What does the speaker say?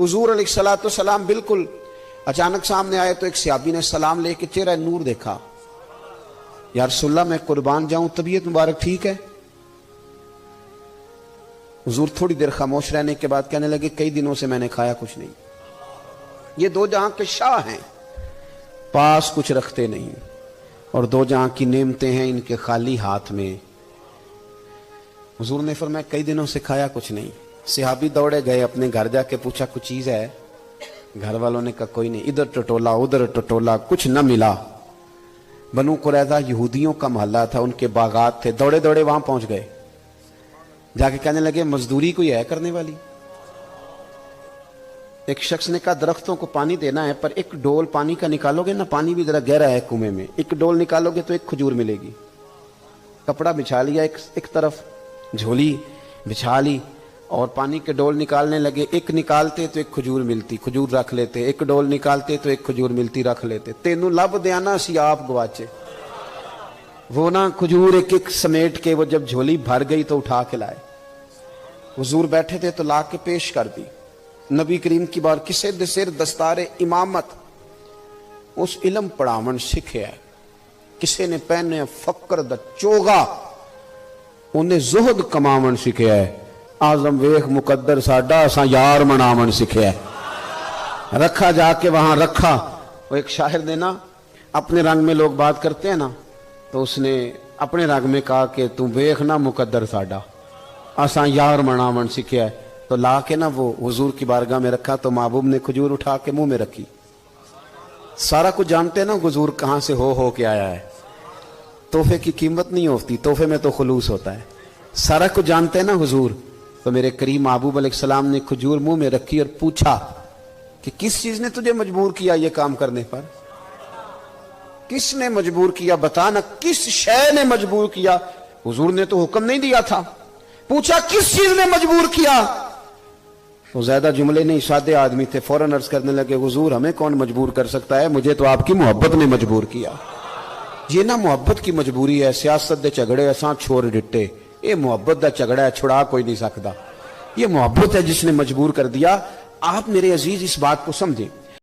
हुजूर अलैहिस्सलातु वस्सलाम बिल्कुल अचानक सामने आए तो एक सहाबी ने सलाम लेके चेहरा नूर देखा। या रसूलल्लाह मैं कुर्बान जाऊं, तबीयत मुबारक ठीक है? हुजूर थोड़ी देर खामोश रहने के बाद कहने लगे कई दिनों से मैंने खाया कुछ नहीं। ये दो जहां के शाह हैं, पास कुछ रखते नहीं, और दो जहां की नेमतें हैं इनके खाली हाथ में। हुजूर ने फरमाया कई दिनों से खाया कुछ नहीं। सहाबी दौड़े गए, अपने घर जाके पूछा कुछ चीज है? घर वालों ने कहा कोई नहीं। इधर टटोला उधर टटोला, कुछ न मिला। बनु कुरैज़ा यहूदियों का मोहल्ला था, उनके बागात थे। दौड़े दौड़े वहां पहुंच गए, जाके कहने लगे मजदूरी कोई है करने वाली? एक शख्स ने कहा दरख्तों को पानी देना है, पर एक डोल पानी का निकालोगे ना, पानी भी जरा गहरा है कुएं में, एक डोल निकालोगे तो एक खजूर मिलेगी। कपड़ा बिछा लिया, एक तरफ झोली बिछा ली और पानी के डोल निकालने लगे। एक निकालते तो एक खजूर मिलती, खजूर रख लेते। एक डोल निकालते तो एक खजूर मिलती, रख लेते। तेनू लब देना सी आप गवाचे। वो ना खजूर एक एक समेट के, वो जब झोली भर गई तो उठा के लाए। हुजूर बैठे थे तो ला के पेश कर दी। नबी करीम की बार किसे दे सिर दस्तारे इमामत, उस इलम पढ़ावन सिखे है। किसे ने पहने फकर द चोगा, उन्हें जुहद कमावन सिखे है। आजम वेख मुकद्दर साडा, असा यार मनावन सिखे है। रखा जाके वहां रखा। वो एक शायर ने ना, अपने रंग में लोग बात करते हैं ना, तो उसने अपने रंग में कहा कि तू वेख ना मुकद्दर साडा, असा यार मनावन सिखे है। तो ला के ना वो हुजूर की बारगाह में रखा, तो महबूब ने खजूर उठा के मुंह में रखी। सारा कुछ जानते हैं ना हुजूर कहां से हो के आया है। तोहफे की कीमत नहीं होती, तोहफे में तो खुलूस होता है। सारा कुछ जानते हैं ना हुजूर। तो मेरे करीम महबूब अलैहिस्सलाम ने खजूर मुंह में रखी और पूछा कि किस चीज ने तुझे मजबूर किया ये काम करने पर? किसने मजबूर किया बता ना, किस शय ने मजबूर किया? हुजूर ने तो हुक्म नहीं दिया था। पूछा किस चीज ने मजबूर किया? तो ज्यादा जुमले नहीं, सादे आदमी थे, फौरन अर्ज करने लगे हुजूर हमें कौन मजबूर कर सकता है, मुझे तो आपकी मोहब्बत ने मजबूर किया। ये ना मोहब्बत की मजबूरी है। सियासत दे झगड़े असां छोड़ दिते, ये मोहब्बत दा झगड़ा है, छुड़ा कोई नहीं सकता। ये मोहब्बत है जिसने मजबूर कर दिया। आप मेरे अजीज इस बात को समझें।